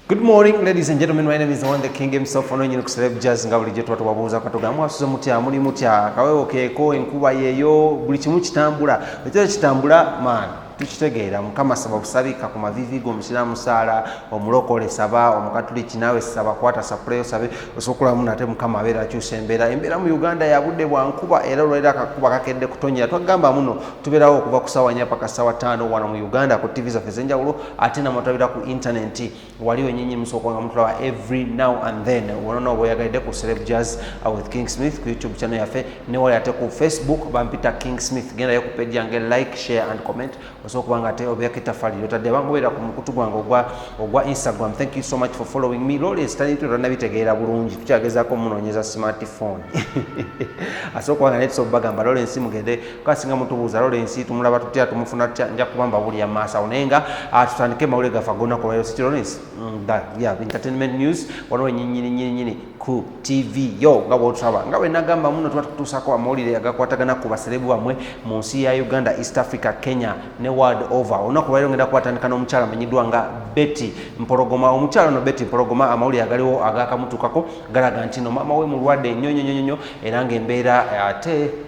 Good morning, ladies and gentlemen. My name is the King himself. Ono nyine kuseleb jazz nga buli jetu tubabuuza katoga mwasuze mutya muli mutya kawewo keeko enkuba yeyo buli kimu kitambula ekyo kitambula man tukitegeera mukama saba busabika ku mavivi go musiramu Saala omulokole saba omukatuliki nawe saba kwata sapreyo sabe osokula muna ate mukama abeera kyusembera embera mu Uganda yabudde bwa nkuba era olwera akakuba kakedde kutonyera twagamba muno tubeerawo okuva ku sawa nyapa ka sawa 5 wano mu Uganda ku TV zaffe zenjawulo ate namutabira ku internet waliwo nyinyi musoko nga mutulawa every now and then wonono boyagalide ku Celeb Jazz with KingSmith ku YouTube channel yafe ne wali ate ku Facebook bampita KingSmith genda yo ku page yange like share and comment osokubanga ate obyakita fali yotadde bangobera ku mukutu gwange ogwa Instagram. Thank you so much for following me. Lole study to rana bitegeera bulungi tukyagezako munonyeza smartphone asokubanga netso bagamba lole nsimu gende kasinga mutubuuza lole nsi tumulaba tutya tumufuna tutya nja kubamba buli ya masa onenga tutandike mawule gafagona kwa Sitironis yeah entertainment news wano nyinyi ku TV yo ngabo tutaba ngawe nagamba muno tutusako amawulire agakwatagana ku baselebu bamwe mu nsi ya Uganda, East Africa, Kenya ne world over. Onakubayo ngenda kwatandika n'omukyala manyidwa nga Betty Mpologoma. Omukyala no Betty Mpologoma amawulire agaliwo agakamutukako galaga nti no mama we Mulwadde nnyo era ng'embeera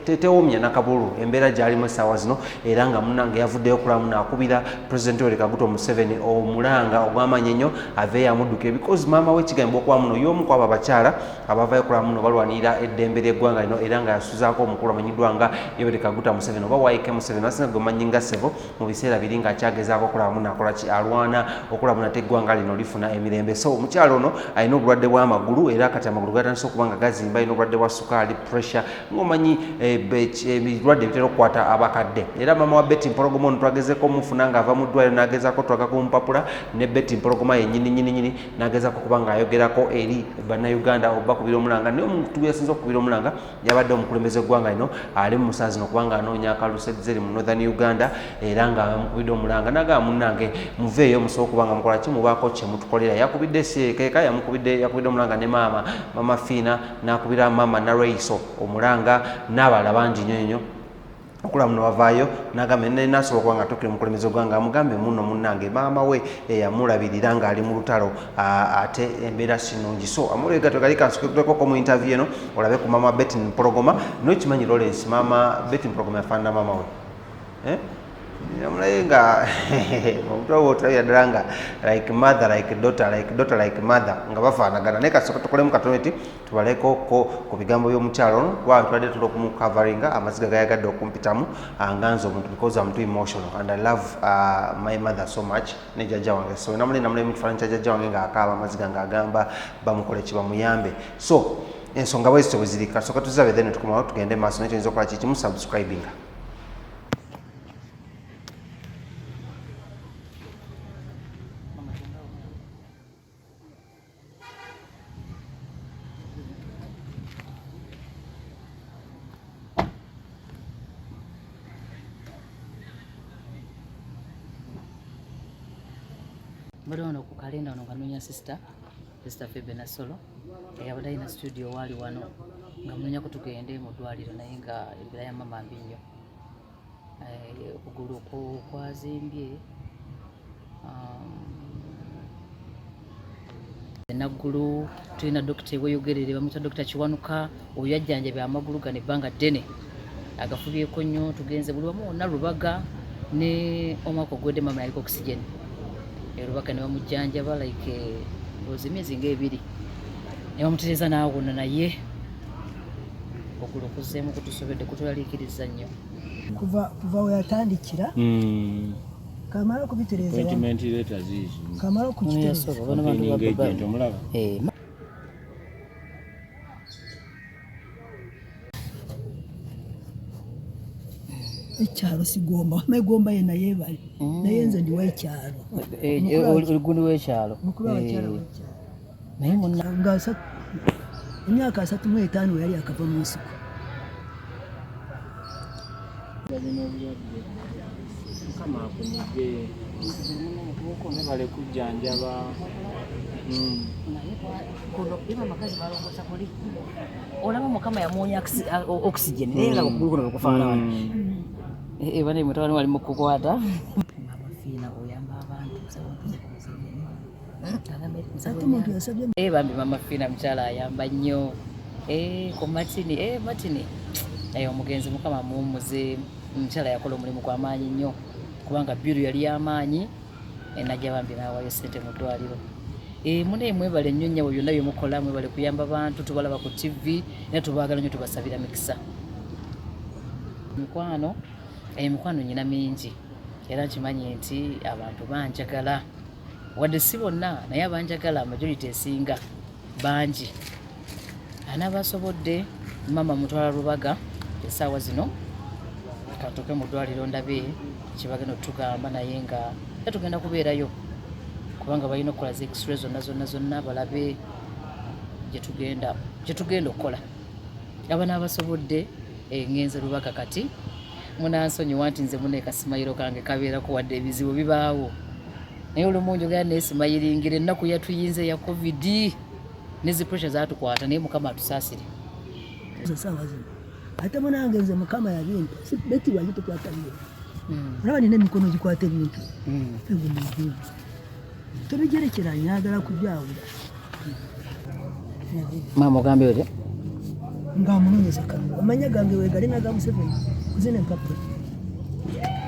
teteewomya nakabulu embeera gy'alimu essaawa zino era nga munnange yavuddeyo okulaba munaakubira President Yoweri Kaguta Museveni omulanga ogw'amaanyi ennyo aveeyo amudduke because maama we kigambo okuba muno y'omu kwabo abakyala abavaayo okulaba muno balwanirira eddembe ly'eggwanga lino era nga yasuzaako omukulu amanyiddwa nga Yoweri Kaguta Museveni oba Waike Museveni asinga gomanyinga Sevo mu biseera biri nga akyagezaako okulaba muno akola ki alwana okulaba muno ate eggwanga lino lifuna emirembe. So omukyala ono alina obulwadde bw'amagulu era kati amagulu gatandise okuba nga gazimba, alina obulwadde bwa sukaali, pressure ng'omanyi ebirwadde bitera okukwata abakadde era maama wa Betty Mpologoma ono twagezeko omufuna ng'ava mu ddwaliro n'agezaako twaga kumpapula ne Betty Mpologoma yennyini n'agezaako okuba ng'ayogerako eri bannayuganda oba kubira omulanga naye omuntu yasinza okukubira omulanga yabadde omukulembeze gw'eggwanga lino ali mu musaa zino okuba ng'anoonya akalusedzeri mu Northern Uganda era nga bamukubidde omulanga nagamba munnange muveeyo musobola okuba nga mukola ki mubaako kye mutukolera. Yakubidde Seekeka yakubidde omulanga ne maama Fiina n'akubira maama Naraiso omulanga n'abalala bangi nnyo okulaba muno bavaayo n'agamba nasobola okuba nga atuukire omukulembeze ogwanga amugambe muno munnange maama we eyamulabirira ng'ali mu lutalo ate embeera sinungi. So amulwe gato gali kansukeko mu interview eno olabe ku maama Betty Mpologoma n'okimanyi Lawrence maama Betty Mpologoma yafaanana maama we namulaye nga omuntu owo otalabira ddala nga like mother like daughter like mother nga bafaanagana naye kasooka tukolemu katono eti tubaleko ku bigambo by'omukyalo ono kuba tubadde tula okumukavaringa amaziga gayagadde okumpitamu anganza omuntu because I'm too emotional and I love my mother so much ne jjajja wange. So namulaye mu kifaananyi kya jjajja wange ng'akaaba amaziga ng'agamba bamukole ki bamuyambe. So ensonga bwezityo bwe ziri kasooka tuzabe then tukomawo tugende maaso naye tuyinza okukola kikimu subscribinga. Mbali wano ku kalenda wano nga noonya sister Febe Nasolo eyabadde alina studio waali wano nga munoonya ko tugende mu ddwaliro naye nga embeera ya mama mbi nnyo okugulu kwazimbye enaggulu tulina dokita eweyogerere bamuyita dokita Kiwanuka oyo yajjanjabya amagulu gano ebbanga ddene agafubyeko nnyo tugenze buli wamu wonna Lubaga ne omwaka ogwedde mama yaliko oxygen Lubaga ne bamujjanjaba like emyezi ng'ebiri ne bamutereeza n'awona naye okugulu kuzzeemu kutusobedde kutulaliikiriza nnyo kuva we yatandikira kamala okubitereeza kamala okukitereeza ekyalo sigomba megomba yena yeebali naye nze ndi w'ekyalo olugundi w'ekyalo naye nga emyaka 35 we yali akava mu nsiko kama akunyige ne bale kujjanjaba kuno iba makazi balongosa kuli olaba mukama yamuonya oxygen naye nga okugulu kuno bekufaanana bane mutabani wali mu kukwata mama Fiina oyamba abantu kusaba oxygen ate omuntu yasabye bambi mama Fina mukyala ayamba nnyo ku matini matini omugenzi mukama muwummuze mukyala yakola omulimu gw'amaanyi nnyo kubanga biru yali y'amaanyi najja bambi n'awaayo ssente mu ddwaliro mune mwebale nnyo nnyabo byonna bye mukola mwebale kuyamba bantu tubalaba ku TV era tubaagala nnyo tubasabira mikisa mikwano nyina mingi era nkimanyi nti abantu banjagala wadde si bonna naye abanjagala majority esinga bangi anaabasobodde mama mutwala Lubaga essaawa zino katuuke mu ddwaliro ndabe kibagenda otugamba naye nga tugenda kubeerayo kubanga balina okukola zi x-ray zonna balabe gye tugenda okukola aba n'abasobodde ngenze Lubaga kati munansonyiwa nti nze muneeka simayiro kange kabeerako wadde ebizibu bibaawo naye olumungi ogera neesimayiringira ennaku yatuyinze ya covid nezi pressure zaatukwata naye mukama atusaasire essaawa zino ate munange nze mukama yabintu beti wali tukwata byo olaba nina emikono gikwata ebintu egumuntu tobigerekera nyagala kubyawula mama ogambe oti nga munonyeza kange amanya gange wegali naga Museveni kuzina empapula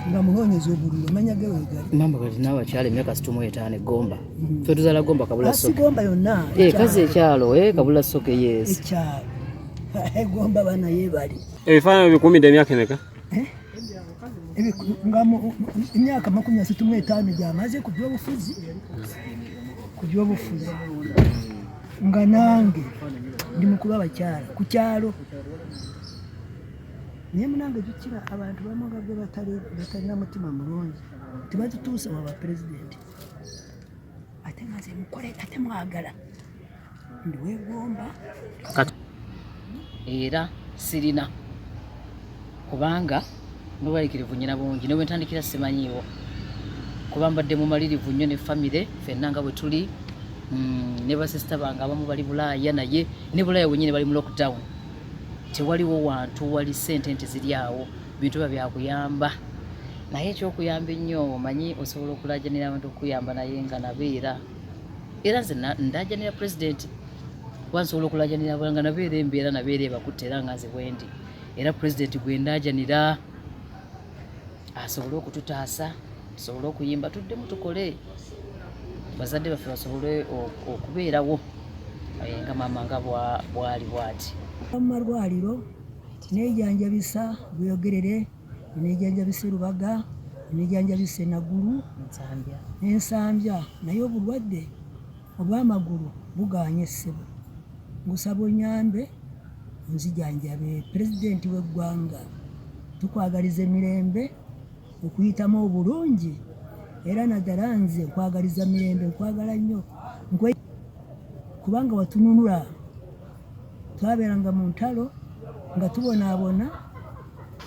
nga munonyeza obululu amanya ge wegali mama kati nawe akyala emyaka 65 Gomba fe tuzala Gomba kabula soke Gomba yonna kazi ekyalo kabula soke yes ekyalo Gomba bana yebali ebifaananyi bikumidde emyaka emeka emyaka 35 gyamaze ku byobufuzi nga nange ndi mukulu abakyala ku kyalo naye munange jukira abantu bamu nga bwe batalina mutima mulungi tebatutuusa waba pulezidenti ate nga nze mukole ate mwagala ndi weegomba era sirina kubanga mubalikirivu nyina bungi ne bwentandikira simanyiiwo kuba mbadde mumalirivu nnyo ne famire ffenna nga bwe tuli ne basisita bange abamu bali Bulaaya naye ne Bulaaya wenyini bali mu lockdown tewaliwo wantu wali ssente nti ziri awo bintu biba byakuyamba naye ekyokuyamba ennyo omanyi osobola okulajanira abantu okuyamba naye nga nabeera era nze ndajanira pulezidenti kuba nsobola okulajanira nga nabeera embeera nabeera ebakutte era nga nze bwendi era pulezidenti gwe ndajanira asobole okututaasa tusobole okuyimba tuddemu tukole bazadde baffe basobole okubeerawo nga mama nga bwali bwati amalwaliro nejanjabisa bweyogerere nejanjabisa Lubaga nejanjabisa Naguru n'ensambya naye obulwadde obw'amagulu buganye ssebo ngusaba onyambe nzijanjabe pulezidenti w'eggwanga tukwagaliza emirembe okuyitamu obulungi era naddala nze nkwagaliza mirembe nkwagala nnyo kubanga watununula twabeeranga mu ntalo nga tubonaabona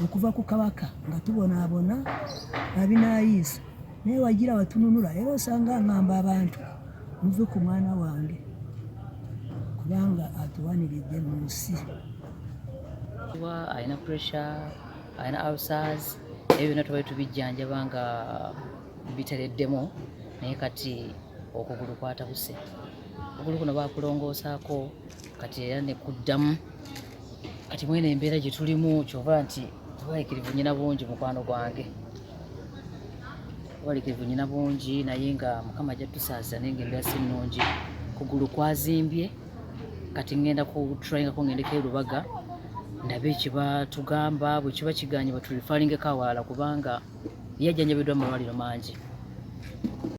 okuva ku kabaka nga tubonaabona abinaayiisa naye wagira watununula era osanga ngamba abantu muve ku mwana wange kubanga atuwaniridde mu nsi alina pressure alina ulcers ebyo byonna tubali tubijjanjaba nga bitereddemu naye kati okugulu kwatabuse okugulu kuno bakulongoosaako kati era nekuddamu kati mwene embeera gye tulimu kyova nti tubalikirivu nyina bungi mukwano gwange tubalikirivu nyina bungi naye nga mukama ajja tusaasira naye nga embeera si nnungi kugulu kwazimbye kati ngenda kutrayingako ngendeko Lubaga ndabe ekibatugamba bwe kiba kiganye batulifalingeko awalala kubanga yajjanjabiddwa mu malwaliro mangi